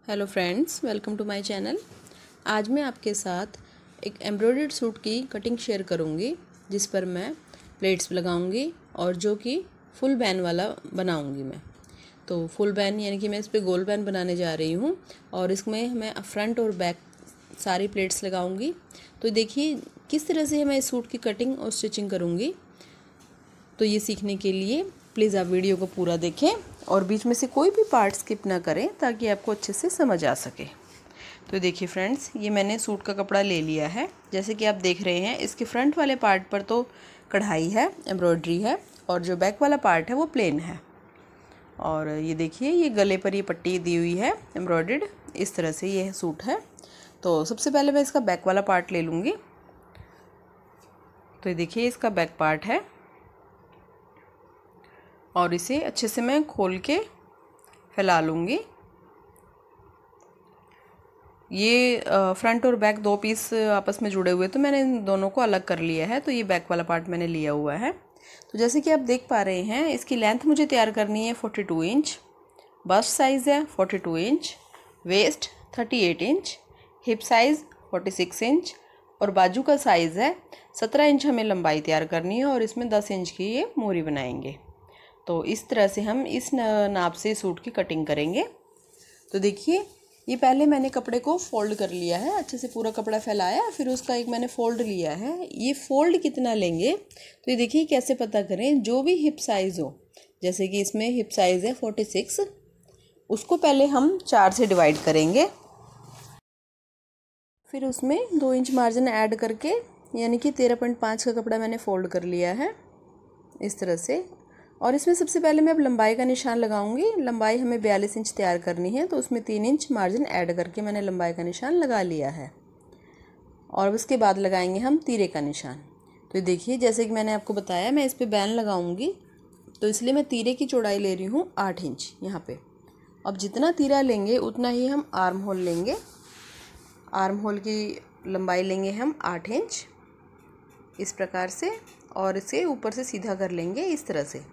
Hello friends, welcome to my channel. आज मैं आपके साथ एक एम्ब्रॉयडर्ड सूट की कटिंग शेयर करूंगी, जिस पर मैं प्लेट्स लगाऊंगी और जो कि फुल बैन वाला बनाऊंगी मैं। तो फुल बैन यानी कि मैं इस पर गोल बैन बनाने जा रही हूं और इसमें मैं फ्रंट और बैक सारी प्लेट्स लगाऊंगी। तो देखिए किस तरह से मैं इस सूट की कटिंग और स्टिचिंग करूँगी। तो ये सीखने के लिए प्लीज़ आप वीडियो को पूरा देखें और बीच में से कोई भी पार्ट स्किप ना करें ताकि आपको अच्छे से समझ आ सके। तो देखिए फ्रेंड्स, ये मैंने सूट का कपड़ा ले लिया है। जैसे कि आप देख रहे हैं, इसके फ्रंट वाले पार्ट पर तो कढ़ाई है, एम्ब्रॉयडरी है, और जो बैक वाला पार्ट है वो प्लेन है। और ये देखिए, ये गले पर ये पट्टी दी हुई है एम्ब्रॉयडर्ड, इस तरह से ये सूट है। तो सबसे पहले मैं इसका बैक वाला पार्ट ले लूँगी। तो ये देखिए, इसका बैक पार्ट है और इसे अच्छे से मैं खोल के फैला लूँगी। ये फ्रंट और बैक दो पीस आपस में जुड़े हुए, तो मैंने इन दोनों को अलग कर लिया है। तो ये बैक वाला पार्ट मैंने लिया हुआ है। तो जैसे कि आप देख पा रहे हैं, इसकी लेंथ मुझे तैयार करनी है 42 इंच, बस्ट साइज़ है 42 inch, waist 38 inch, hip size 46 inch और बाजू का साइज़ है 17 इंच। हमें लंबाई तैयार करनी है और इसमें 10 इंच की ये मोरी बनाएंगे। तो इस तरह से हम इस नाप से सूट की कटिंग करेंगे। तो देखिए, ये पहले मैंने कपड़े को फोल्ड कर लिया है, अच्छे से पूरा कपड़ा फैलाया, फिर उसका एक मैंने फ़ोल्ड लिया है। ये फ़ोल्ड कितना लेंगे, तो ये देखिए कैसे पता करें। जो भी हिप साइज़ हो, जैसे कि इसमें हिप साइज़ है 46, उसको पहले हम 4 से डिवाइड करेंगे, फिर उसमें 2 इंच मार्जिन ऐड करके, यानी कि 13.5 का कपड़ा मैंने फ़ोल्ड कर लिया है इस तरह से। और इसमें सबसे पहले मैं अब लंबाई का निशान लगाऊंगी। लंबाई हमें 42 इंच तैयार करनी है, तो उसमें 3 इंच मार्जिन ऐड करके मैंने लंबाई का निशान लगा लिया है। और उसके बाद लगाएंगे हम तीरे का निशान। तो देखिए, जैसे कि मैंने आपको बताया, मैं इस पर बैन लगाऊंगी, तो इसलिए मैं तीरे की चौड़ाई ले रही हूँ 8 इंच यहाँ पे। अब जितना तीरा लेंगे उतना ही हम आर्म होल लेंगे। आर्म होल की लंबाई लेंगे हम 8 इंच इस प्रकार से, और इसे ऊपर से सीधा कर लेंगे इस तरह से।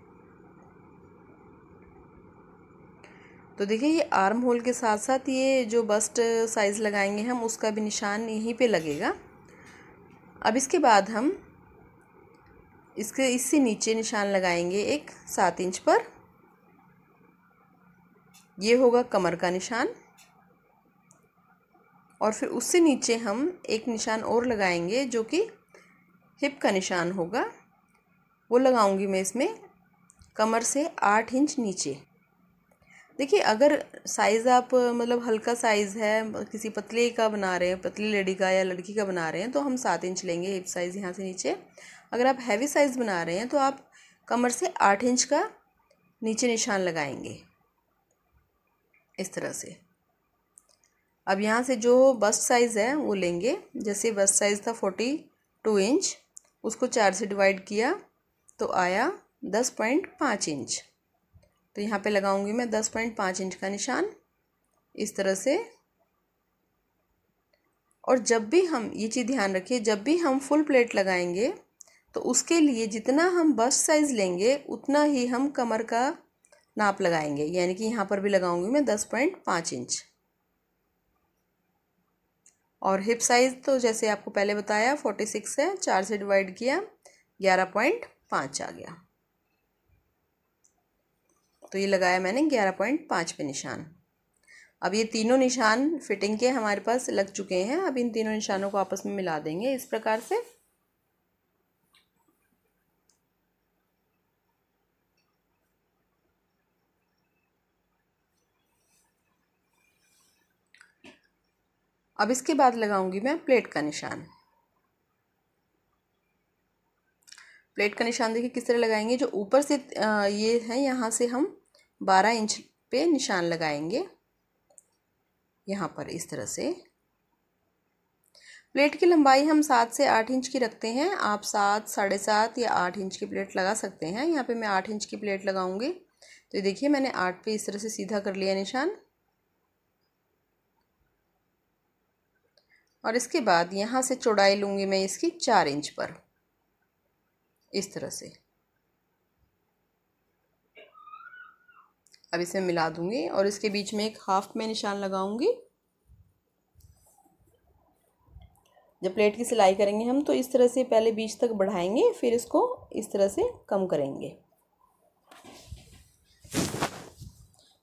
तो देखिए, ये आर्म होल के साथ साथ ये जो बस्ट साइज़ लगाएंगे हम, उसका भी निशान यहीं पे लगेगा। अब इसके बाद हम इससे नीचे निशान लगाएंगे एक 7 इंच पर। ये होगा कमर का निशान। और फिर उससे नीचे हम एक निशान और लगाएंगे जो कि हिप का निशान होगा। वो लगाऊंगी मैं इसमें कमर से 8 इंच नीचे। देखिए, अगर साइज़ आप मतलब हल्का साइज़ है, किसी पतले का बना रहे हैं, पतली लेडी का या लड़की का बना रहे हैं, तो हम 7 इंच लेंगे हिप साइज़ यहाँ से नीचे। अगर आप हैवी साइज़ बना रहे हैं तो आप कमर से 8 इंच का नीचे निशान लगाएंगे इस तरह से। अब यहाँ से जो बस्ट साइज़ है वो लेंगे। जैसे बस्ट साइज़ था 42 इंच, उसको 4 से डिवाइड किया तो आया 10.5 इंच। तो यहाँ पे लगाऊंगी मैं 10.5 इंच का निशान इस तरह से। और जब भी हम, ये चीज़ ध्यान रखिए, जब भी हम फुल प्लेट लगाएंगे तो उसके लिए जितना हम बस्ट साइज़ लेंगे उतना ही हम कमर का नाप लगाएंगे। यानी कि यहाँ पर भी लगाऊंगी मैं 10.5 इंच। और हिप साइज़ तो जैसे आपको पहले बताया 46 है, 4 से डिवाइड किया 11.5 आ गया। तो ये लगाया मैंने 11.5 पे निशान। अब ये तीनों निशान फिटिंग के हमारे पास लग चुके हैं। अब इन तीनों निशानों को आपस में मिला देंगे इस प्रकार से। अब इसके बाद लगाऊंगी मैं प्लेट का निशान। प्लेट का निशान देखिए किस तरह लगाएंगे। जो ऊपर से ये है, यहाँ से हम 12 इंच पे निशान लगाएंगे यहाँ पर इस तरह से। प्लेट की लंबाई हम 7 से 8 इंच की रखते हैं। आप 7, 7.5 या 8 इंच की प्लेट लगा सकते हैं। यहाँ पे मैं 8 इंच की प्लेट लगाऊंगी। तो ये देखिए, मैंने 8 पे इस तरह से सीधा कर लिया निशान। और इसके बाद यहाँ से चौड़ाई लूँगी मैं इसकी 4 इंच पर इस तरह से। अब इसे मिला दूंगी और इसके बीच में एक हाफ में निशान लगाऊंगी। जब प्लेट की सिलाई करेंगे हम तो इस तरह से पहले बीच तक बढ़ाएंगे, फिर इसको इस तरह से कम करेंगे।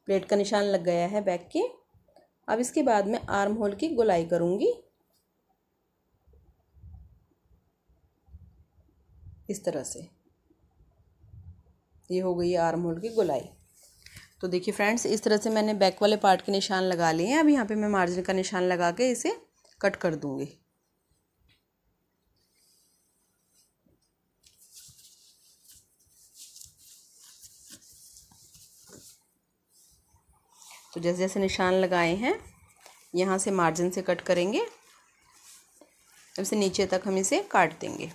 प्लेट का निशान लग गया है बैक के। अब इसके बाद मैं आर्म होल की गोलाई करूंगी इस तरह से। ये हो गई आर्म होल की गोलाई। तो देखिए फ्रेंड्स, इस तरह से मैंने बैक वाले पार्ट के निशान लगा लिए हैं। अब यहाँ पे मैं मार्जिन का निशान लगा के इसे कट कर दूंगी। तो जैसे जैसे निशान लगाए हैं यहाँ से मार्जिन से कट करेंगे, अब से नीचे तक हम इसे काट देंगे।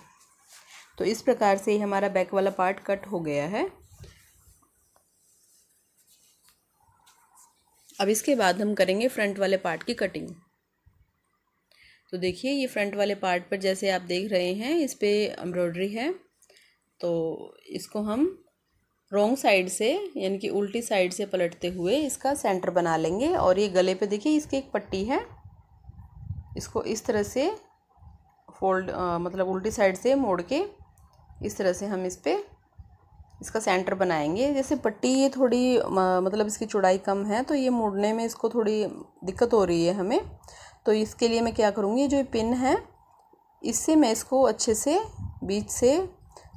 तो इस प्रकार से ही हमारा बैक वाला पार्ट कट हो गया है। अब इसके बाद हम करेंगे फ्रंट वाले पार्ट की कटिंग। तो देखिए ये फ्रंट वाले पार्ट पर जैसे आप देख रहे हैं इस पे एम्ब्रॉयडरी है, तो इसको हम रॉन्ग साइड से यानी कि उल्टी साइड से पलटते हुए इसका सेंटर बना लेंगे। और ये गले पे देखिए इसकी एक पट्टी है, इसको इस तरह से फोल्ड मतलब उल्टी साइड से मोड़ के इस तरह से हम इस पे इसका सेंटर बनाएंगे। जैसे पट्टी ये थोड़ी मतलब इसकी चौड़ाई कम है तो ये मोड़ने में इसको थोड़ी दिक्कत हो रही है हमें। तो इसके लिए मैं क्या करूँगी, जो पिन है इससे मैं इसको अच्छे से बीच से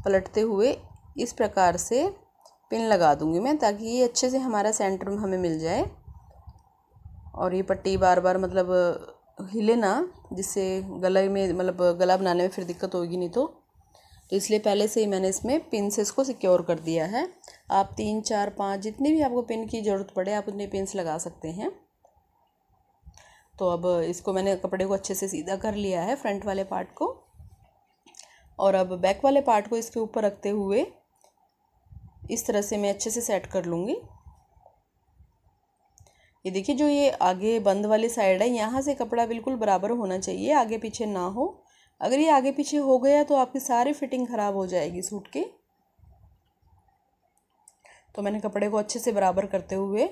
पलटते हुए इस प्रकार से पिन लगा दूंगी मैं, ताकि ये अच्छे से हमारा सेंटर में हमें मिल जाए और ये पट्टी बार बार मतलब हिले ना, जिससे गले में मतलब गला बनाने में फिर दिक्कत होगी नहीं। तो इसलिए पहले से ही मैंने इसमें पिन से इसको सिक्योर कर दिया है। आप 3 4 5 जितनी भी आपको पिन की ज़रूरत पड़े आप उतने पिन्स लगा सकते हैं। तो अब इसको मैंने कपड़े को अच्छे से सीधा कर लिया है फ्रंट वाले पार्ट को, और अब बैक वाले पार्ट को इसके ऊपर रखते हुए इस तरह से मैं अच्छे से सेट कर लूँगी। ये देखिए जो ये आगे बंद वाली साइड है यहाँ से कपड़ा बिल्कुल बराबर होना चाहिए, आगे पीछे ना हो। अगर ये आगे पीछे हो गया तो आपकी सारी फिटिंग ख़राब हो जाएगी सूट की। तो मैंने कपड़े को अच्छे से बराबर करते हुए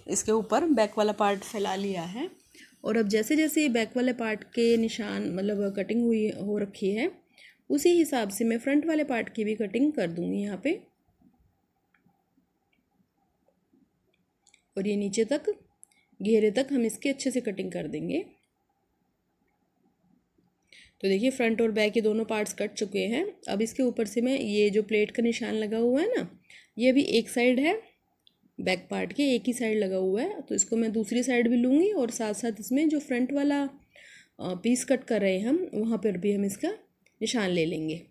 इसके ऊपर बैक वाला पार्ट फैला लिया है। और अब जैसे जैसे ये बैक वाले पार्ट के निशान मतलब कटिंग हुई हो रखी है उसी हिसाब से मैं फ्रंट वाले पार्ट की भी कटिंग कर दूँगी यहाँ पे। और ये नीचे तक घेरे तक हम इसकी अच्छे से कटिंग कर देंगे। तो देखिए फ्रंट और बैक के दोनों पार्ट्स कट चुके हैं। अब इसके ऊपर से मैं ये जो प्लेट का निशान लगा हुआ है ना, ये भी एक साइड है, बैक पार्ट के एक ही साइड लगा हुआ है। तो इसको मैं दूसरी साइड भी लूँगी और साथ साथ इसमें जो फ्रंट वाला पीस कट कर रहे हैं हम वहाँ पर भी हम इसका निशान ले लेंगे।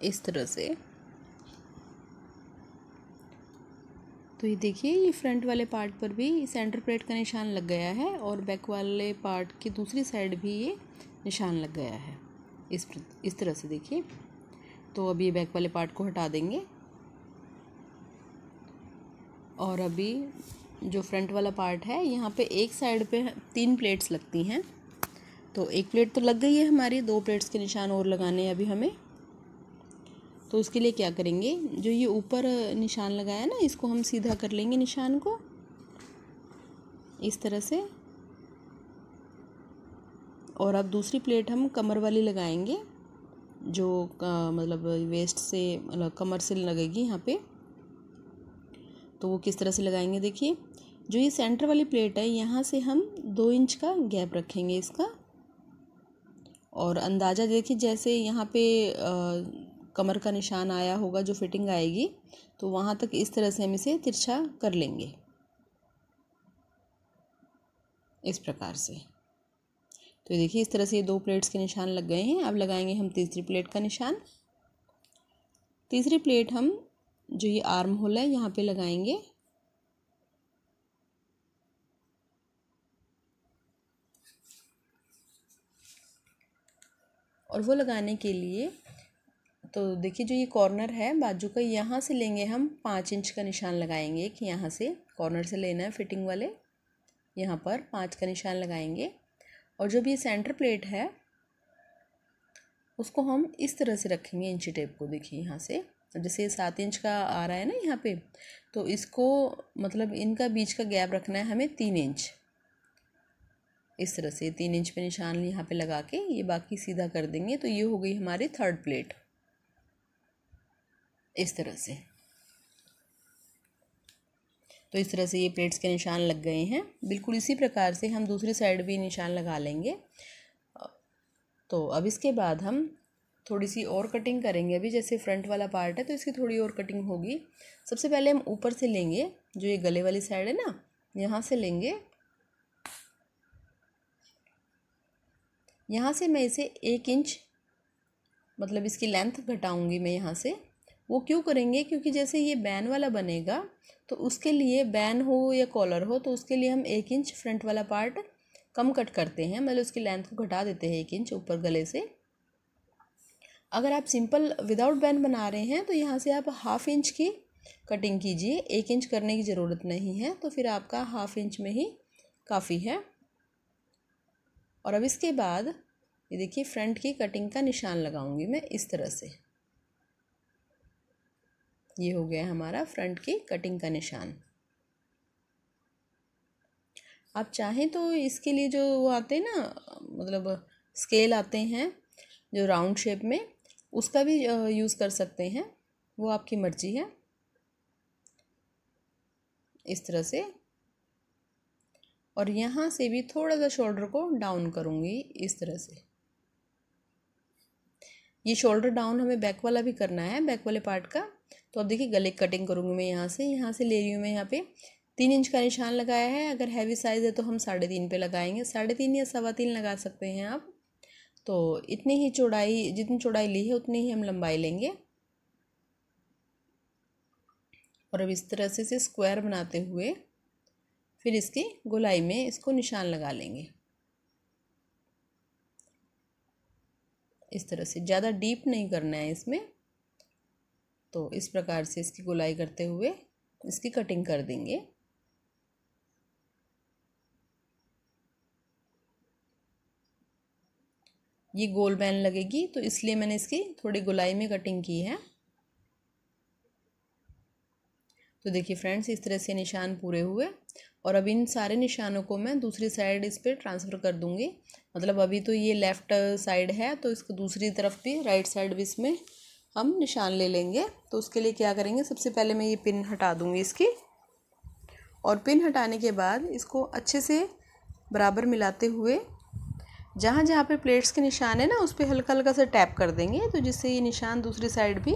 इस तरह से। तो ये देखिए ये फ्रंट वाले पार्ट पर भी सेंटर प्लेट का निशान लग गया है और बैक वाले पार्ट की दूसरी साइड भी ये निशान लग गया है इस तरह से देखिए। तो अभी ये बैक वाले पार्ट को हटा देंगे और अभी जो फ्रंट वाला पार्ट है यहाँ पे एक साइड पे 3 प्लेट्स लगती हैं। तो एक प्लेट तो लग गई है हमारी, 2 प्लेट्स के निशान और लगाने हैं अभी हमें। तो उसके लिए क्या करेंगे, जो ये ऊपर निशान लगाया ना इसको हम सीधा कर लेंगे निशान को इस तरह से। और अब दूसरी प्लेट हम कमर वाली लगाएंगे जो मतलब वेस्ट से मतलब कमर से लगेगी यहाँ पे। तो वो किस तरह से लगाएंगे देखिए, जो ये सेंटर वाली प्लेट है यहाँ से हम 2 इंच का गैप रखेंगे इसका। और अंदाज़ा देखिए जैसे यहाँ पे कमर का निशान आया होगा जो फिटिंग आएगी तो वहाँ तक इस तरह से हम इसे तिरछा कर लेंगे इस प्रकार से। तो देखिए इस तरह से ये 2 प्लेट्स के निशान लग गए हैं। अब लगाएंगे हम तीसरी प्लेट का निशान। तीसरी प्लेट हम जो ये आर्म होल है यहाँ पे लगाएंगे और वो लगाने के लिए तो देखिए जो ये कॉर्नर है बाजू का यहाँ से लेंगे हम 5 इंच का निशान लगाएंगे कि यहाँ से कॉर्नर से लेना है फिटिंग वाले, यहाँ पर 5 का निशान लगाएंगे। और जो भी ये सेंटर प्लेट है उसको हम इस तरह से रखेंगे इंची टेप को। देखिए यहाँ से जैसे 7 इंच का आ रहा है ना यहाँ पे, तो इसको मतलब इनका बीच का गैप रखना है हमें 3 इंच। इस तरह से 3 इंच पे निशान यहाँ पे लगा के ये बाकी सीधा कर देंगे। तो ये हो गई हमारी 3rd प्लेट। इस तरह से, तो इस तरह से ये प्लेट्स के निशान लग गए हैं। बिल्कुल इसी प्रकार से हम दूसरी साइड भी निशान लगा लेंगे। तो अब इसके बाद हम थोड़ी सी और कटिंग करेंगे। अभी जैसे फ्रंट वाला पार्ट है तो इसकी थोड़ी और कटिंग होगी। सबसे पहले हम ऊपर से लेंगे, जो ये गले वाली साइड है ना, यहाँ से लेंगे। यहाँ से मैं इसे 1 इंच मतलब इसकी लेंथ घटाऊंगी मैं यहाँ से। वो क्यों करेंगे, क्योंकि जैसे ये बैन वाला बनेगा तो उसके लिए, बैन हो या कॉलर हो, तो उसके लिए हम 1 इंच फ्रंट वाला पार्ट कम कट करते हैं, मतलब उसकी लेंथ को घटा देते हैं 1 इंच ऊपर गले से। अगर आप सिंपल विदाउट बैन बना रहे हैं तो यहाँ से आप 1/2 इंच की कटिंग कीजिए, 1 इंच करने की ज़रूरत नहीं है। तो फिर आपका 1/2 इंच में ही काफ़ी है। और अब इसके बाद ये देखिए फ्रंट की कटिंग का निशान लगाऊंगी मैं इस तरह से। ये हो गया हमारा फ्रंट की कटिंग का निशान। आप चाहें तो इसके लिए जो वो आते हैं ना, मतलब स्केल आते हैं जो राउंड शेप में, उसका भी यूज़ कर सकते हैं, वो आपकी मर्जी है। इस तरह से, और यहाँ से भी थोड़ा सा शोल्डर को डाउन करूँगी इस तरह से। ये शोल्डर डाउन हमें बैक वाला भी करना है, बैक वाले पार्ट का। तो अब देखिए गले की कटिंग करूँगी मैं यहाँ से ले रही हूँ मैं यहाँ पे 3 इंच का निशान लगाया है। अगर हैवी साइज़ है तो हम 3.5 पे लगाएंगे, 3.5 या 3.25 लगा सकते हैं आप। तो इतनी ही चौड़ाई, जितनी चौड़ाई ली है उतनी ही हम लंबाई लेंगे। और अब इस तरह से स्क्वायर बनाते हुए फिर इसकी गोलाई में इसको निशान लगा लेंगे इस तरह से। ज़्यादा डीप नहीं करना है इसमें। तो इस प्रकार से इसकी गोलाई करते हुए इसकी कटिंग कर देंगे। ये गोल बैन लगेगी तो इसलिए मैंने इसकी थोड़ी गोलाई में कटिंग की है। तो देखिए फ्रेंड्स, इस तरह से निशान पूरे हुए। और अब इन सारे निशानों को मैं दूसरी साइड इस पर ट्रांसफ़र कर दूँगी। मतलब अभी तो ये लेफ़्ट साइड है, तो इसको दूसरी तरफ भी, राइट साइड भी इसमें हम निशान ले लेंगे। तो उसके लिए क्या करेंगे, सबसे पहले मैं ये पिन हटा दूँगी इसकी, और पिन हटाने के बाद इसको अच्छे से बराबर मिलाते हुए जहाँ जहाँ पे प्लेट्स के निशान है ना, उस पर हल्का हल्का सा टैप कर देंगे, तो जिससे ये निशान दूसरी साइड भी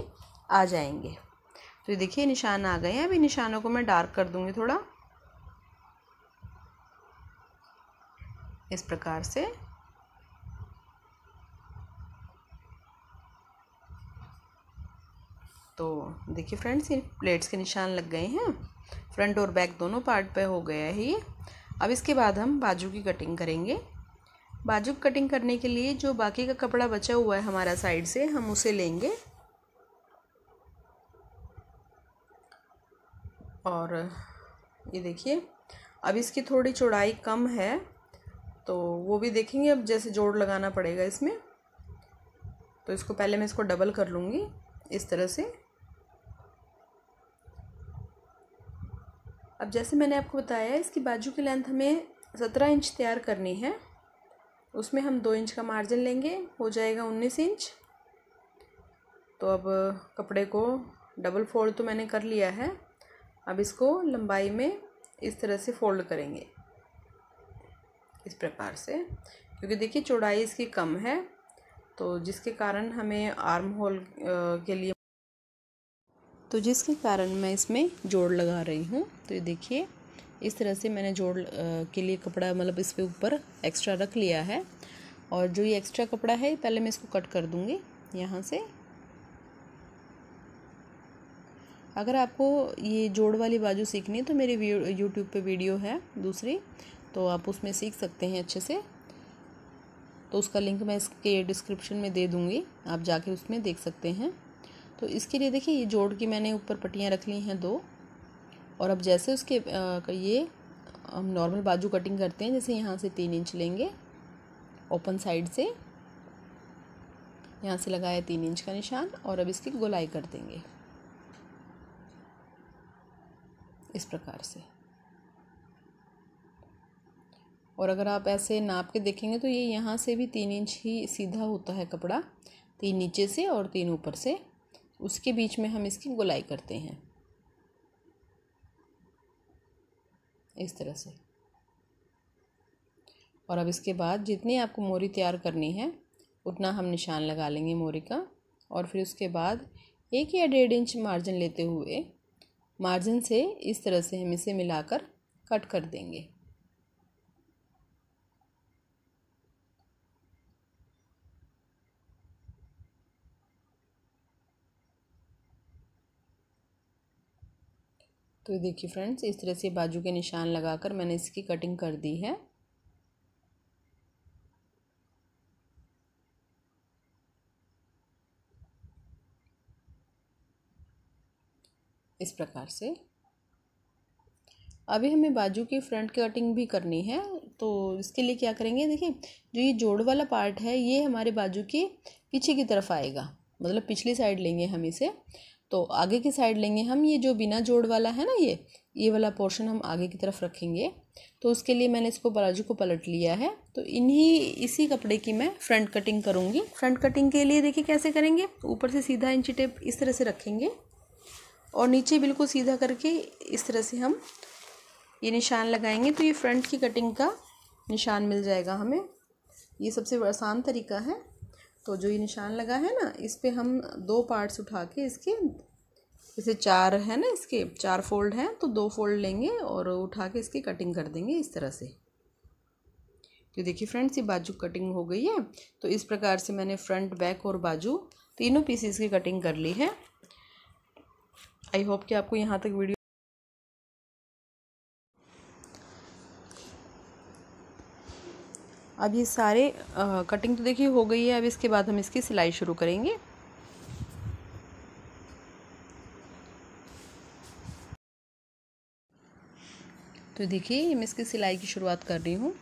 आ जाएंगे। तो देखिए निशान आ गए हैं। अभी निशानों को मैं डार्क कर दूँगी थोड़ा इस प्रकार से। तो देखिए फ्रेंड्स, ये प्लेट्स के निशान लग गए हैं, फ्रंट और बैक दोनों पार्ट पे हो गया है ये। अब इसके बाद हम बाजू की कटिंग करेंगे। बाजू की कटिंग करने के लिए जो बाकी का कपड़ा बचा हुआ है हमारा साइड से, हम उसे लेंगे। और ये देखिए अब इसकी थोड़ी चौड़ाई कम है, तो वो भी देखेंगे अब जैसे जोड़ लगाना पड़ेगा इसमें। तो इसको पहले मैं इसको डबल कर लूँगी इस तरह से। अब जैसे मैंने आपको बताया, इसकी बाजू की लेंथ हमें 17 इंच तैयार करनी है। उसमें हम 2 इंच का मार्जिन लेंगे, हो जाएगा 19 इंच। तो अब कपड़े को डबल फोल्ड तो मैंने कर लिया है। अब इसको लंबाई में इस तरह से फोल्ड करेंगे इस प्रकार से, क्योंकि देखिए चौड़ाई इसकी कम है, तो जिसके कारण हमें आर्म होल के लिए, तो जिसके कारण मैं इसमें जोड़ लगा रही हूँ। तो ये देखिए इस तरह से मैंने जोड़ के लिए कपड़ा, मतलब इस पे ऊपर एक्स्ट्रा रख लिया है। और जो ये एक्स्ट्रा कपड़ा है पहले मैं इसको कट कर दूँगी यहाँ से। अगर आपको ये जोड़ वाली बाजू सीखनी है तो मेरी यूट्यूब पे वीडियो है दूसरी, तो आप उसमें सीख सकते हैं अच्छे से। तो उसका लिंक मैं इसके डिस्क्रिप्शन में दे दूँगी, आप जाके उसमें देख सकते हैं। तो इसके लिए देखिए ये जोड़ की मैंने ऊपर पट्टियाँ रख ली हैं 2। और अब जैसे उसके ये हम नॉर्मल बाजू कटिंग करते हैं, जैसे यहाँ से 3 इंच लेंगे ओपन साइड से, यहाँ से लगाया 3 इंच का निशान और अब इसकी गोलाई कर देंगे इस प्रकार से। और अगर आप ऐसे नाप के देखेंगे तो ये यहाँ से भी 3 इंच ही सीधा होता है कपड़ा, 3 नीचे से और 3 ऊपर से, उसके बीच में हम इसकी गोलाई करते हैं इस तरह से। और अब इसके बाद जितनी आपको मोरी तैयार करनी है उतना हम निशान लगा लेंगे मोरी का, और फिर उसके बाद 1 या 1.5 इंच मार्जिन लेते हुए मार्जिन से इस तरह से हम इसे मिलाकर कट कर देंगे। तो देखिए फ्रेंड्स, इस तरह से बाजू के निशान लगाकर मैंने इसकी कटिंग कर दी है। इस प्रकार से अभी हमें बाजू की फ्रंट की कटिंग भी करनी है। तो इसके लिए क्या करेंगे, देखिए जो ये जोड़ वाला पार्ट है ये हमारे बाजू के पीछे की तरफ आएगा, मतलब पिछली साइड लेंगे हम इसे। तो आगे की साइड लेंगे हम, ये जो बिना जोड़ वाला है ना, ये वाला पोर्शन हम आगे की तरफ रखेंगे। तो उसके लिए मैंने इसको बाजू को पलट लिया है। तो इसी कपड़े की मैं फ्रंट कटिंग करूँगी। फ्रंट कटिंग के लिए देखिए कैसे करेंगे, ऊपर से सीधा इंची टेप इस तरह से रखेंगे और नीचे बिल्कुल सीधा करके इस तरह से हम ये निशान लगाएंगे। तो ये फ्रंट की कटिंग का निशान मिल जाएगा हमें। ये सबसे आसान तरीका है। तो जो ये निशान लगा है ना, इस पे हम 2 पार्ट्स उठा के इसके, जैसे 4 है ना, इसके 4 फोल्ड हैं, तो 2 फोल्ड लेंगे और उठा के इसकी कटिंग कर देंगे इस तरह से। तो देखिए फ्रेंड्स, ये बाजू कटिंग हो गई है। तो इस प्रकार से मैंने फ्रंट, बैक और बाजू तीनों पीसेस की कटिंग कर ली है। आई होप कि आपको यहाँ तक वीडियो अब ये सारे कटिंग तो देखिए हो गई है। अब इसके बाद हम इसकी सिलाई शुरू करेंगे। तो देखिए मैं इसकी सिलाई की शुरुआत कर रही हूँ।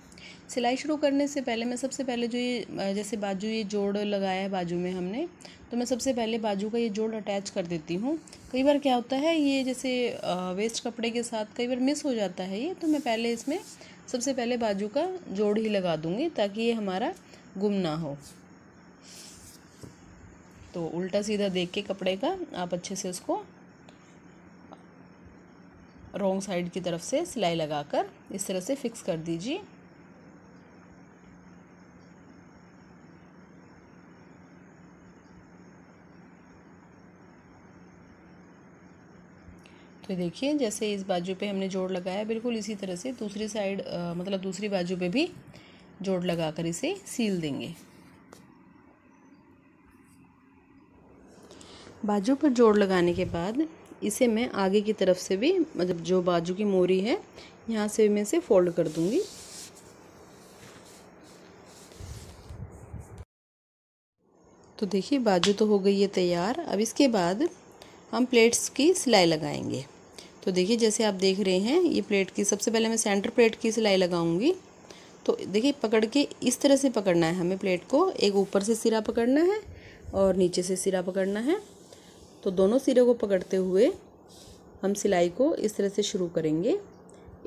सिलाई शुरू करने से पहले मैं सबसे पहले जो ये जैसे बाजू ये जोड़ लगाया है बाजू में हमने, तो मैं सबसे पहले बाजू का ये जोड़ अटैच कर देती हूँ। कई बार क्या होता है, ये जैसे वेस्ट कपड़े के साथ कई बार मिस हो जाता है ये, तो मैं पहले इसमें सबसे पहले बाजू का जोड़ ही लगा दूँगी ताकि ये हमारा गुम ना हो। तो उल्टा सीधा देख के कपड़े का आप अच्छे से उसको रॉन्ग साइड की तरफ से सिलाई लगाकर इस तरह से फिक्स कर दीजिए। तो देखिए जैसे इस बाजू पे हमने जोड़ लगाया, बिल्कुल इसी तरह से दूसरी साइड मतलब दूसरी बाजू पे भी जोड़ लगाकर इसे सील देंगे। बाजू पर जोड़ लगाने के बाद इसे मैं आगे की तरफ से भी, मतलब जो बाजू की मोरी है यहाँ से मैं इसे फोल्ड कर दूंगी। तो देखिए बाजू तो हो गई है तैयार। अब इसके बाद हम प्लेट्स की सिलाई लगाएंगे। तो देखिए जैसे आप देख रहे हैं, ये प्लेट की सबसे पहले मैं सेंटर प्लेट की सिलाई लगाऊंगी। तो देखिए पकड़ के इस तरह से पकड़ना है हमें प्लेट को, एक ऊपर से सिरा पकड़ना है और नीचे से सिरा पकड़ना है। तो दोनों सिरे को पकड़ते हुए हम सिलाई को इस तरह से शुरू करेंगे।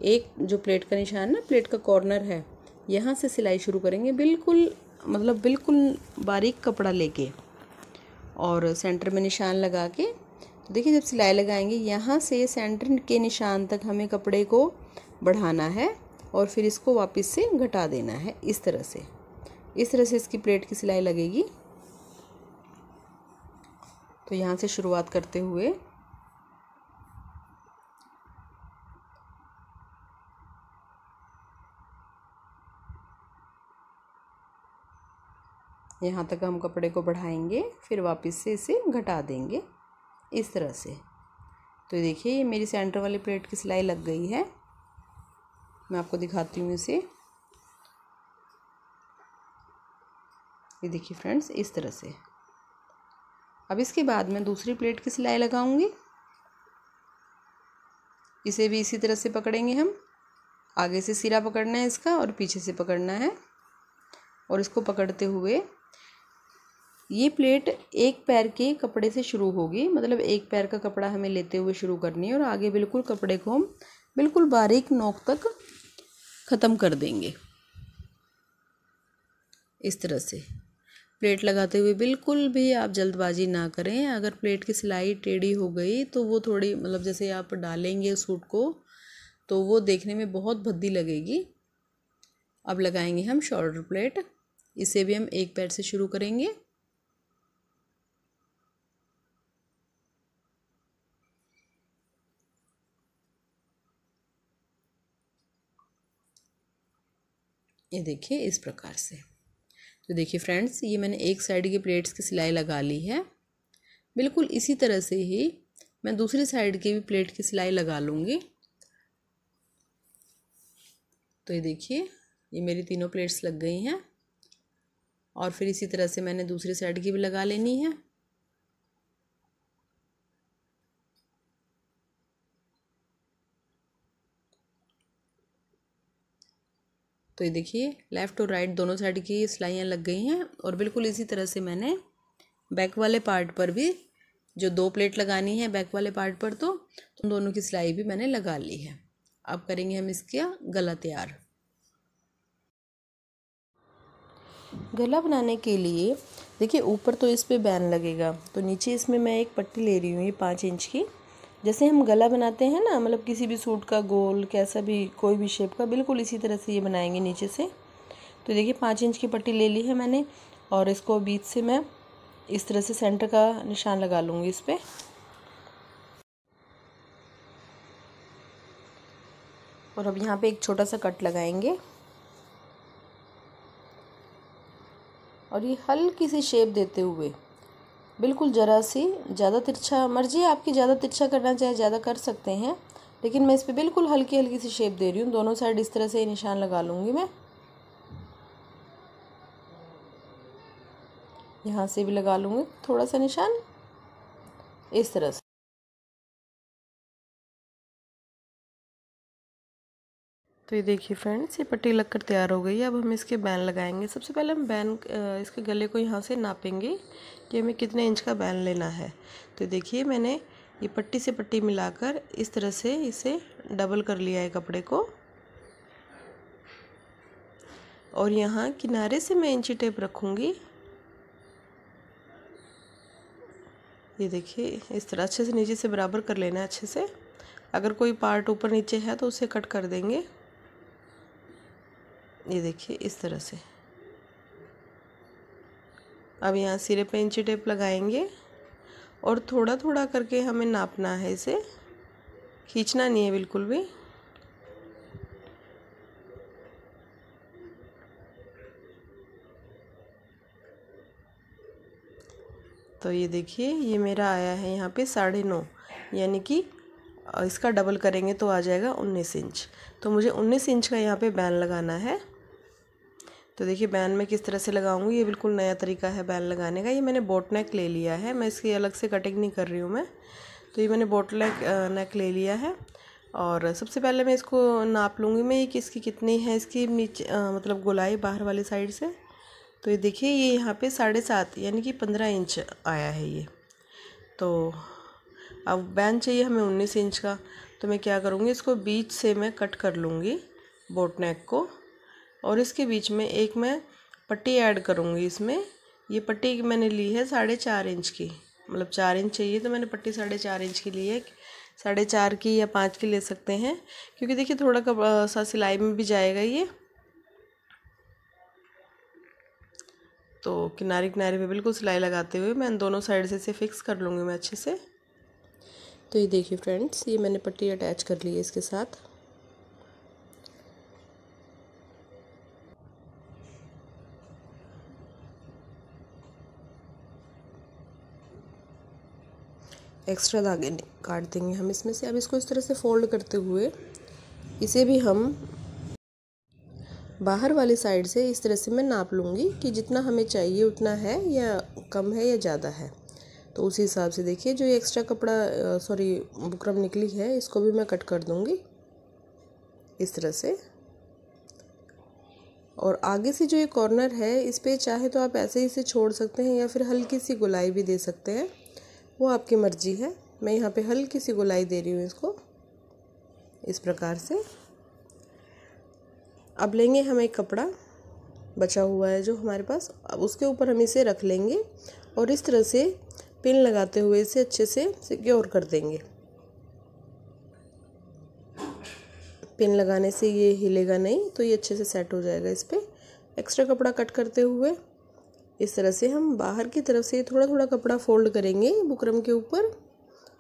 एक जो प्लेट का निशान ना, प्लेट का कॉर्नर है, यहाँ से सिलाई शुरू करेंगे, बिल्कुल मतलब बिल्कुल बारीक कपड़ा लेके और सेंटर में निशान लगा के। तो देखिए जब सिलाई लगाएंगे यहाँ से सेंटर के निशान तक हमें कपड़े को बढ़ाना है और फिर इसको वापस से घटा देना है इस तरह से। इस तरह से इसकी प्लेट की सिलाई लगेगी। तो यहाँ से शुरुआत करते हुए यहाँ तक हम कपड़े को बढ़ाएंगे, फिर वापस से इसे घटा देंगे इस तरह से। तो देखिए ये मेरी सेंटर वाली प्लेट की सिलाई लग गई है। मैं आपको दिखाती हूँ इसे। ये देखिए फ्रेंड्स इस तरह से। अब इसके बाद मैं दूसरी प्लेट की सिलाई लगाऊंगी। इसे भी इसी तरह से पकड़ेंगे हम। आगे से सिरा पकड़ना है इसका और पीछे से पकड़ना है और इसको पकड़ते हुए ये प्लेट एक पैर के कपड़े से शुरू होगी, मतलब एक पैर का कपड़ा हमें लेते हुए शुरू करनी है और आगे बिल्कुल कपड़े को हम बिल्कुल बारीक नोक तक ख़त्म कर देंगे। इस तरह से प्लेट लगाते हुए बिल्कुल भी आप जल्दबाजी ना करें। अगर प्लेट की सिलाई टेढ़ी हो गई तो वो थोड़ी, मतलब जैसे आप डालेंगे सूट को तो वो देखने में बहुत भद्दी लगेगी। अब लगाएंगे हम शोल्डर प्लेट, इसे भी हम एक पैर से शुरू करेंगे। ये देखिए इस प्रकार से। तो देखिए फ्रेंड्स, ये मैंने एक साइड की प्लेट्स की सिलाई लगा ली है। बिल्कुल इसी तरह से ही मैं दूसरी साइड की भी प्लेट की सिलाई लगा लूँगी। तो ये देखिए, ये मेरी तीनों प्लेट्स लग गई हैं और फिर इसी तरह से मैंने दूसरी साइड की भी लगा लेनी है। तो ये देखिए, लेफ़्ट और राइट दोनों साइड की सिलाइयाँ लग गई हैं और बिल्कुल इसी तरह से मैंने बैक वाले पार्ट पर भी जो 2 प्लेट लगानी है बैक वाले पार्ट पर, तो उन दोनों की सिलाई भी मैंने लगा ली है। अब करेंगे हम इसका गला तैयार। गला बनाने के लिए देखिए, ऊपर तो इस पे बैन लगेगा, तो नीचे इसमें मैं एक पट्टी ले रही हूँ, ये 5 इंच की। जैसे हम गला बनाते हैं ना, मतलब किसी भी सूट का गोल, कैसा भी कोई भी शेप का, बिल्कुल इसी तरह से ये बनाएंगे नीचे से। तो देखिए 5 इंच की पट्टी ले ली है मैंने और इसको बीच से मैं इस तरह से सेंटर का निशान लगा लूँगी इस पर। और अब यहाँ पे एक छोटा सा कट लगाएंगे और ये हल्की सी शेप देते हुए बिल्कुल ज़रा सी, ज़्यादा तिरछा मर्जी है आपकी, ज़्यादा तिरछा करना चाहे ज़्यादा कर सकते हैं, लेकिन मैं इस पर बिल्कुल हल्की हल्की सी शेप दे रही हूँ। दोनों साइड इस तरह से निशान लगा लूँगी मैं। यहाँ से भी लगा लूँगी थोड़ा सा निशान इस तरह से। तो ये देखिए फ्रेंड्स, ये पट्टी लगकर तैयार हो गई है। अब हम इसके बैन लगाएंगे। सबसे पहले हम बैन इसके गले को यहाँ से नापेंगे कि हमें कितने इंच का बैन लेना है। तो देखिए मैंने ये पट्टी से पट्टी मिलाकर इस तरह से इसे डबल कर लिया है कपड़े को, और यहाँ किनारे से मैं इंची टेप रखूँगी। ये देखिए इस तरह अच्छे से नीचे से बराबर कर लेना है अच्छे से। अगर कोई पार्ट ऊपर नीचे है तो उसे कट कर देंगे। ये देखिए इस तरह से। अब यहाँ सिरे पे इंची टेप लगाएंगे और थोड़ा थोड़ा करके हमें नापना है, इसे खींचना नहीं है बिल्कुल भी। तो ये देखिए, ये मेरा आया है यहाँ पे 9.5, यानी कि इसका डबल करेंगे तो आ जाएगा 19 इंच। तो मुझे 19 इंच का यहाँ पे बैन लगाना है। तो देखिए बैन मैं किस तरह से लगाऊंगी, ये बिल्कुल नया तरीका है बैन लगाने का। ये मैंने बोट नेक ले लिया है, मैं इसकी अलग से कटिंग नहीं कर रही हूँ मैं। तो ये मैंने बोट नेक ले लिया है और सबसे पहले मैं इसको नाप लूँगी मैं, ये किसकी कितनी है इसकी नीचे मतलब गोलाई बाहर वाली साइड से। तो ये देखिए, ये यहाँ पे 7.5 यानी कि 15 इंच आया है ये। तो अब बैन चाहिए हमें 19 इंच का। तो मैं क्या करूँगी, इसको बीच से मैं कट कर लूँगी बोट नेक को, और इसके बीच में एक मैं पट्टी ऐड करूँगी इसमें। ये पट्टी मैंने ली है 4.5 इंच की, मतलब 4 इंच चाहिए तो मैंने पट्टी 4.5 इंच की ली है। 4.5 की या 5 की ले सकते हैं, क्योंकि देखिए थोड़ा सा सिलाई में भी जाएगा ये। तो किनारे किनारे पे बिल्कुल सिलाई लगाते हुए मैं दोनों साइड से इसे फिक्स कर लूँगी मैं अच्छे से। तो ये देखिए फ्रेंड्स, ये मैंने पट्टी अटैच कर ली है इसके साथ। एक्स्ट्रा धागे काट देंगे हम इसमें से। अब इसको इस तरह से फोल्ड करते हुए इसे भी हम बाहर वाली साइड से इस तरह से मैं नाप लूँगी कि जितना हमें चाहिए उतना है या कम है या ज़्यादा है। तो उसी हिसाब से देखिए, जो ये एक्स्ट्रा कपड़ा बुकरम निकली है इसको भी मैं कट कर दूँगी इस तरह से। और आगे से जो ये कॉर्नर है इस पे चाहे तो आप ऐसे ही इसे छोड़ सकते हैं या फिर हल्की सी गोलाई भी दे सकते हैं, वो आपकी मर्ज़ी है। मैं यहाँ पे हल्की सी गोलाई दे रही हूँ इसको इस प्रकार से। अब लेंगे हम एक कपड़ा बचा हुआ है जो हमारे पास, अब उसके ऊपर हम इसे रख लेंगे और इस तरह से पिन लगाते हुए इसे अच्छे से सिक्योर कर देंगे। पिन लगाने से ये हिलेगा नहीं, तो ये अच्छे से सेट हो जाएगा। इस पर एक्स्ट्रा कपड़ा कट करते हुए इस तरह से हम बाहर की तरफ से थोड़ा थोड़ा कपड़ा फोल्ड करेंगे बुकरम के ऊपर।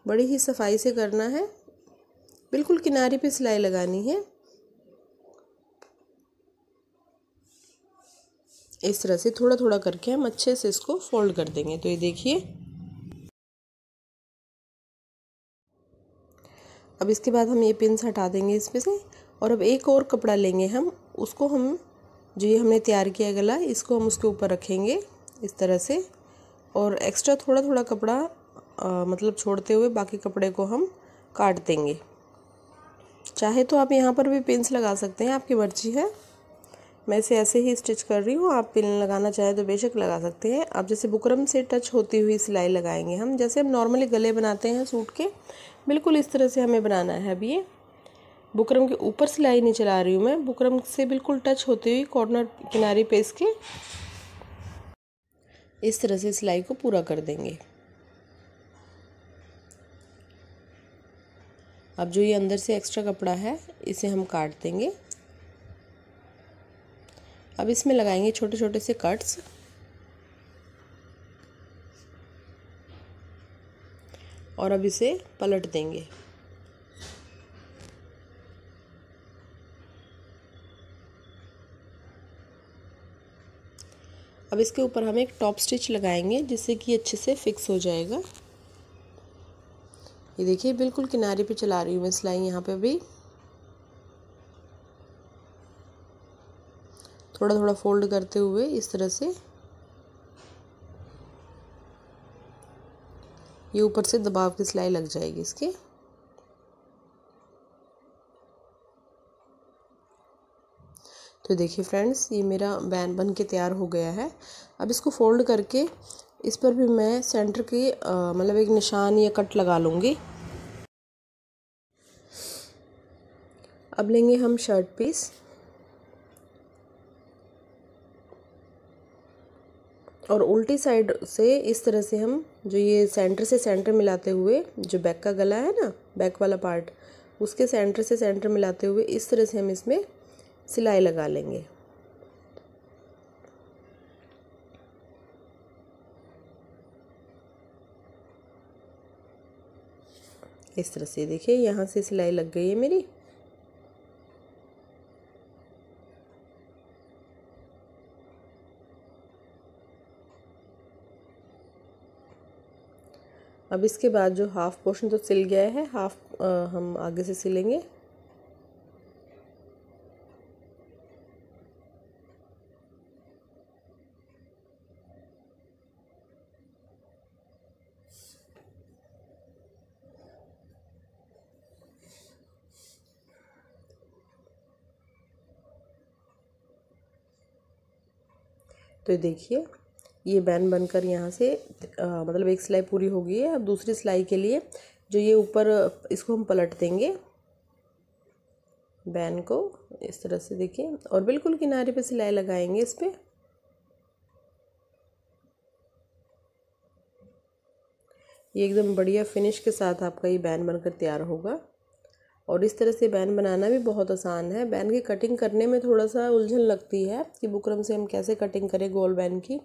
बड़ी ही सफाई से करना है, बिल्कुल किनारे पे सिलाई लगानी है। इस तरह से थोड़ा थोड़ा करके हम अच्छे से इसको फोल्ड कर देंगे। तो ये देखिए, अब इसके बाद हम ये पिन्स हटा देंगे इसमें से, और अब एक और कपड़ा लेंगे हम, उसको हम जो ये हमने तैयार किया गला, इसको हम उसके ऊपर रखेंगे इस तरह से, और एक्स्ट्रा थोड़ा थोड़ा कपड़ा मतलब छोड़ते हुए बाकी कपड़े को हम काट देंगे। चाहे तो आप यहाँ पर भी पिन्स लगा सकते हैं, आपकी मर्जी है। मैं इसे ऐसे ही स्टिच कर रही हूँ, आप पिन लगाना चाहे तो बेशक लगा सकते हैं। अब जैसे बुकरम से टच होती हुई सिलाई लगाएंगे हम, जैसे हम नॉर्मली गले बनाते हैं सूट के, बिल्कुल इस तरह से हमें बनाना है। अब ये बुकरम के ऊपर सिलाई नहीं चला रही हूँ मैं, बुकरम से बिल्कुल टच होती हुई कॉर्नर किनारे पे इसके इस तरह से सिलाई को पूरा कर देंगे। अब जो ये अंदर से एक्स्ट्रा कपड़ा है इसे हम काट देंगे। अब इसमें लगाएंगे छोटे छोटे से कट्स, और अब इसे पलट देंगे। अब इसके ऊपर हम एक टॉप स्टिच लगाएंगे जिससे कि अच्छे से फिक्स हो जाएगा। ये देखिए, बिल्कुल किनारे पे चला रही हूँ मैं सिलाई, यहाँ पे भी थोड़ा थोड़ा फोल्ड करते हुए इस तरह से ये ऊपर से दबाव की सिलाई लग जाएगी इसके। तो देखिए फ्रेंड्स, ये मेरा बैन बन के तैयार हो गया है। अब इसको फोल्ड करके इस पर भी मैं सेंटर की मतलब एक निशान या कट लगा लूँगी। अब लेंगे हम शर्ट पीस, और उल्टी साइड से इस तरह से हम जो ये सेंटर से सेंटर मिलाते हुए, जो बैक का गला है ना, बैक वाला पार्ट, उसके सेंटर से सेंटर मिलाते हुए इस तरह से हम इसमें सिलाई लगा लेंगे। इस तरह से देखिए, यहाँ से सिलाई लग गई है मेरी। अब इसके बाद जो हाफ पोर्शन तो सिल गया है, हाफ हम आगे से सिलेंगे। तो देखिए, ये बैन बनकर यहाँ से मतलब एक सिलाई पूरी हो गई है। अब दूसरी सिलाई के लिए जो ये ऊपर, इसको हम पलट देंगे बैन को इस तरह से, देखिए, और बिल्कुल किनारे पे सिलाई लगाएंगे इस पे। ये एकदम बढ़िया फिनिश के साथ आपका ये बैन बनकर तैयार होगा। और इस तरह से बैन बनाना भी बहुत आसान है। बैन की कटिंग करने में थोड़ा सा उलझन लगती है कि बुकरम से हम कैसे कटिंग करें गोल बैन की।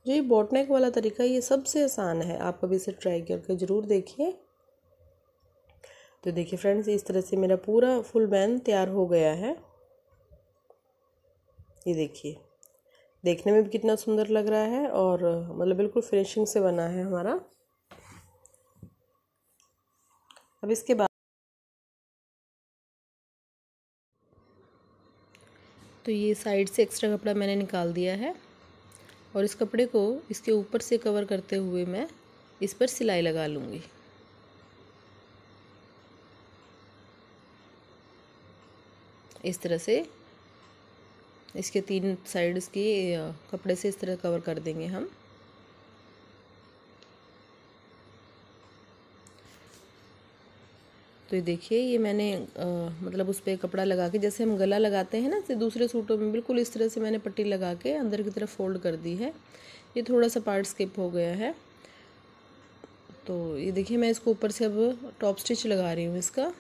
जो ये बोटनेक वाला तरीका, ये सबसे आसान है। आप कभी इसे ट्राई करके ज़रूर देखिए। तो देखिए फ्रेंड्स, इस तरह से मेरा पूरा फुल बैन तैयार हो गया है। ये देखिए, देखने में भी कितना सुंदर लग रहा है, और मतलब बिल्कुल फिनिशिंग से बना है हमारा। अब इसके बाद तो ये साइड से एक्स्ट्रा कपड़ा मैंने निकाल दिया है, और इस कपड़े को इसके ऊपर से कवर करते हुए मैं इस पर सिलाई लगा लूँगी। इस तरह से इसके 3 साइड्स की कपड़े से इस तरह कवर कर देंगे हम। तो ये देखिए, ये मैंने मतलब उस पर कपड़ा लगा के, जैसे हम गला लगाते हैं ना से दूसरे सूटों में, बिल्कुल इस तरह से मैंने पट्टी लगा के अंदर की तरफ फोल्ड कर दी है। ये थोड़ा सा पार्ट स्किप हो गया है। तो ये देखिए, मैं इसको ऊपर से अब टॉप स्टिच लगा रही हूँ इसका,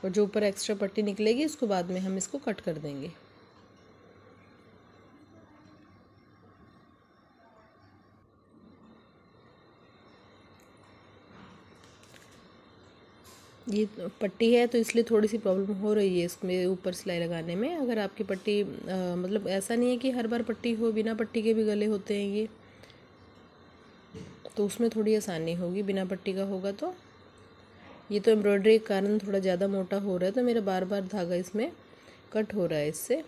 और जो ऊपर एक्स्ट्रा पट्टी निकलेगी उसको बाद में हम इसको कट कर देंगे। ये पट्टी है तो इसलिए थोड़ी सी प्रॉब्लम हो रही है इसमें ऊपर सिलाई लगाने में। अगर आपकी पट्टी मतलब ऐसा नहीं है कि हर बार पट्टी हो, बिना पट्टी के भी गले होते हैं ये, तो उसमें थोड़ी आसानी होगी। बिना पट्टी का होगा तो ये तो एम्ब्रॉयडरी के कारण थोड़ा ज़्यादा मोटा हो रहा है, तो मेरा बार बार धागा इसमें कट हो रहा है इससे।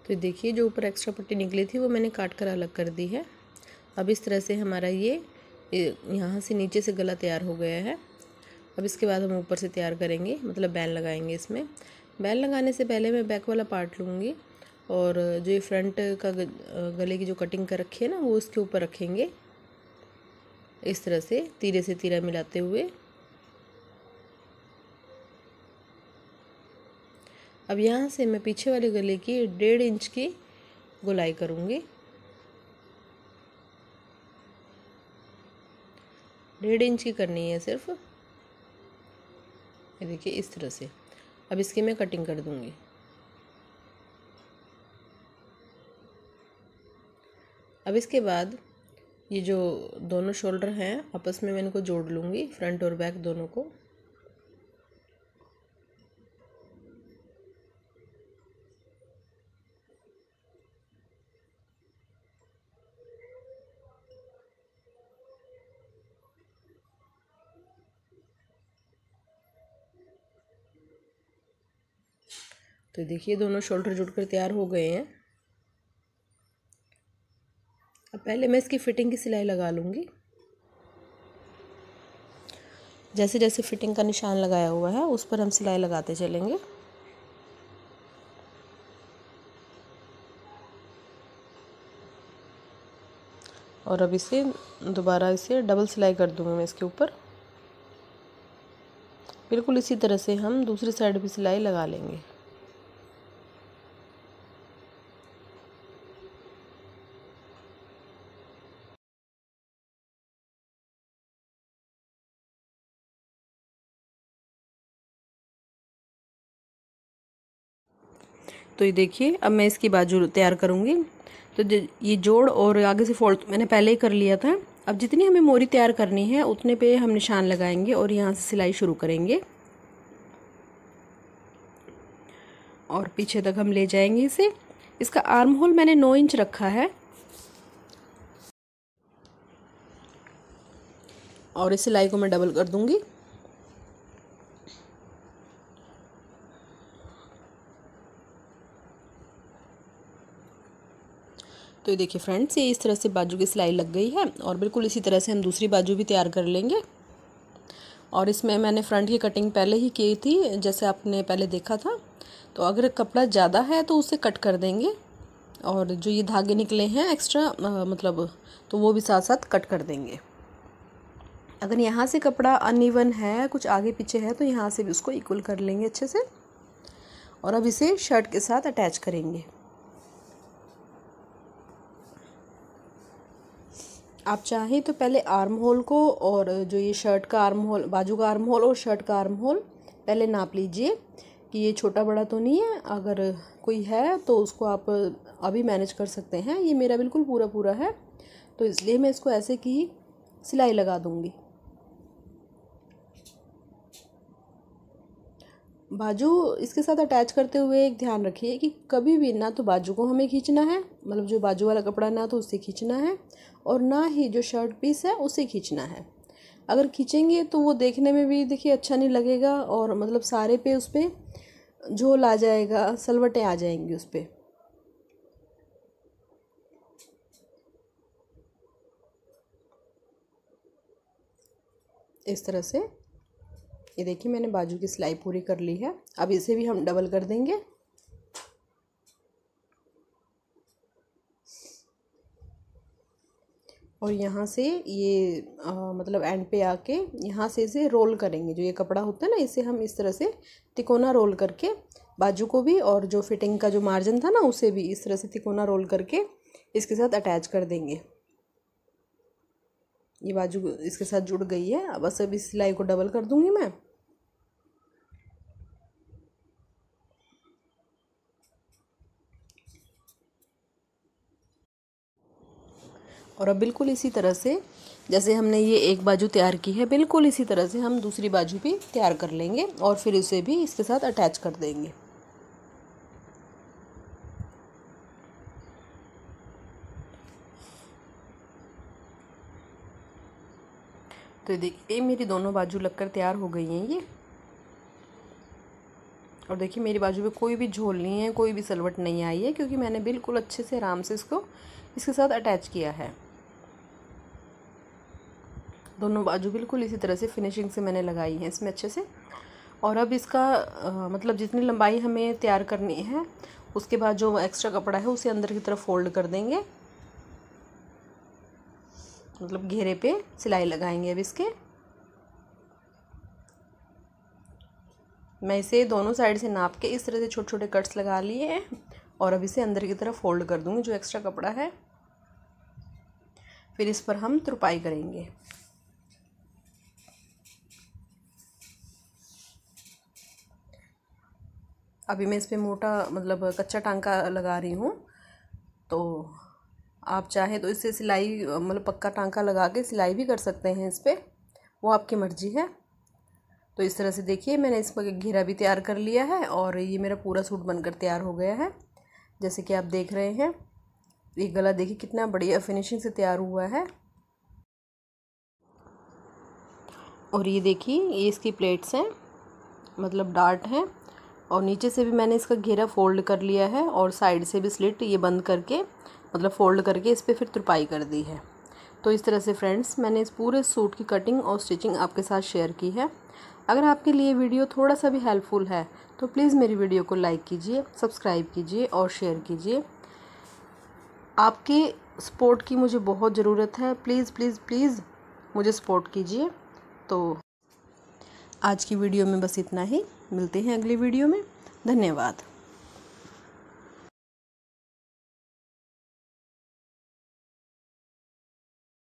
तो देखिए, जो ऊपर एक्स्ट्रा पट्टी निकली थी वो मैंने काट कर अलग कर दी है। अब इस तरह से हमारा ये यहाँ से नीचे से गला तैयार हो गया है। अब इसके बाद हम ऊपर से तैयार करेंगे, मतलब बैन लगाएंगे इसमें। बैन लगाने से पहले मैं बैक वाला पार्ट लूँगी, और जो ये फ्रंट का गले की जो कटिंग कर रखी है ना, वो इसके ऊपर रखेंगे इस तरह से तीरा मिलाते हुए। अब यहाँ से मैं पीछे वाले गले की 1.5 इंच की गोलाई करूँगी। 1.5 इंच की करनी है सिर्फ। ये देखिए इस तरह से। अब इसकी मैं कटिंग कर दूँगी। अब इसके बाद ये जो दोनों शोल्डर हैं आपस में मैं इनको जोड़ लूँगी, फ्रंट और बैक दोनों को। तो देखिए, दोनों शोल्डर जुड़कर तैयार हो गए हैं। अब पहले मैं इसकी फिटिंग की सिलाई लगा लूँगी। जैसे जैसे फिटिंग का निशान लगाया हुआ है उस पर हम सिलाई लगाते चलेंगे। और अब इसे दोबारा इसे डबल सिलाई कर दूँगी मैं इसके ऊपर। बिल्कुल इसी तरह से हम दूसरी साइड भी सिलाई लगा लेंगे। तो ये देखिए, अब मैं इसकी बाजू तैयार करूँगी। तो ये जोड़ और आगे से फोल्ड मैंने पहले ही कर लिया था। अब जितनी हमें मोरी तैयार करनी है उतने पे हम निशान लगाएंगे और यहाँ से सिलाई शुरू करेंगे, और पीछे तक हम ले जाएंगे इसे। इसका आर्म होल मैंने 9 इंच रखा है, और इस सिलाई को मैं डबल कर दूंगी। तो ये देखिए फ्रेंड्स, ये इस तरह से बाजू की सिलाई लग गई है, और बिल्कुल इसी तरह से हम दूसरी बाजू भी तैयार कर लेंगे। और इसमें मैंने फ्रंट की कटिंग पहले ही की थी, जैसे आपने पहले देखा था। तो अगर कपड़ा ज़्यादा है तो उसे कट कर देंगे, और जो ये धागे निकले हैं एक्स्ट्रा मतलब, तो वो भी साथ साथ कट कर देंगे। अगर यहाँ से कपड़ा अनइवन है, कुछ आगे पीछे है, तो यहाँ से भी उसको इक्वल कर लेंगे अच्छे से। और अब इसे शर्ट के साथ अटैच करेंगे। आप चाहें तो पहले आर्म होल को, और जो ये शर्ट का आर्म होल, बाजू का आर्म होल और शर्ट का आर्म होल पहले नाप लीजिए कि ये छोटा बड़ा तो नहीं है। अगर कोई है तो उसको आप अभी मैनेज कर सकते हैं। ये मेरा बिल्कुल पूरा पूरा है, तो इसलिए मैं इसको ऐसे की सिलाई लगा दूँगी। बाजू इसके साथ अटैच करते हुए एक ध्यान रखिए कि कभी भी ना तो बाजू को हमें खींचना है, मतलब जो बाजू वाला कपड़ा ना तो उससे खींचना है, और ना ही जो शर्ट पीस है उसे खींचना है। अगर खींचेंगे तो वो देखने में भी देखिए अच्छा नहीं लगेगा, और मतलब सारे पे उस पर झोल आ जाएगा, सलवटें आ जाएंगी उस पर। इस तरह से। ये देखिए मैंने बाजू की सिलाई पूरी कर ली है। अब इसे भी हम डबल कर देंगे। और यहाँ से ये मतलब एंड पे आके यहाँ से इसे रोल करेंगे। जो ये कपड़ा होता है ना, इसे हम इस तरह से तिकोना रोल करके बाजू को भी और जो फिटिंग का जो मार्जिन था ना उसे भी इस तरह से तिकोना रोल करके इसके साथ अटैच कर देंगे। ये बाजू इसके साथ जुड़ गई है। अब बस इस सिलाई को डबल कर दूंगी मैं। और अब बिल्कुल इसी तरह से जैसे हमने ये एक बाजू तैयार की है, बिल्कुल इसी तरह से हम दूसरी बाजू भी तैयार कर लेंगे और फिर इसे भी इसके साथ अटैच कर देंगे। तो देखिए मेरी दोनों बाजू लगकर तैयार हो गई हैं ये। और देखिए मेरी बाजू में कोई भी झोल नहीं है, कोई भी सलवट नहीं आई है, क्योंकि मैंने बिल्कुल अच्छे से आराम से इसको इसके साथ अटैच किया है। दोनों बाजू बिल्कुल इसी तरह से फिनिशिंग से मैंने लगाई है इसमें अच्छे से। और अब इसका मतलब जितनी लंबाई हमें तैयार करनी है उसके बाद जो एक्स्ट्रा कपड़ा है उसे अंदर की तरफ फोल्ड कर देंगे। मतलब घेरे पे सिलाई लगाएंगे अब इसके। मैं इसे दोनों साइड से नाप के इस तरह से छोटे छोटे कट्स लगा लिए हैं और अब इसे अंदर की तरफ फोल्ड कर दूंगी जो एक्स्ट्रा कपड़ा है। फिर इस पर हम तुरपाई करेंगे। अभी मैं इस पर मोटा मतलब कच्चा टांका लगा रही हूँ, तो आप चाहे तो इससे सिलाई मतलब पक्का टांका लगा के सिलाई भी कर सकते हैं इस पर, वो आपकी मर्ज़ी है। तो इस तरह से देखिए मैंने इस पर घेरा भी तैयार कर लिया है और ये मेरा पूरा सूट बनकर तैयार हो गया है जैसे कि आप देख रहे हैं। ये गला देखिए कितना बढ़िया फिनिशिंग से तैयार हुआ है। और ये देखिए ये इसकी प्लेट्स हैं, मतलब डार्ट हैं, और नीचे से भी मैंने इसका घेरा फोल्ड कर लिया है और साइड से भी स्लिट ये बंद करके मतलब फोल्ड करके इस पर फिर तुरपाई कर दी है। तो इस तरह से फ्रेंड्स मैंने इस पूरे सूट की कटिंग और स्टिचिंग आपके साथ शेयर की है। अगर आपके लिए वीडियो थोड़ा सा भी हेल्पफुल है तो प्लीज़ मेरी वीडियो को लाइक कीजिए, सब्सक्राइब कीजिए और शेयर कीजिए। आपके सपोर्ट की मुझे बहुत ज़रूरत है। प्लीज़ प्लीज़ प्लीज़ मुझे सपोर्ट कीजिए। तो आज की वीडियो में बस इतना ही। मिलते हैं अगली वीडियो में। धन्यवाद।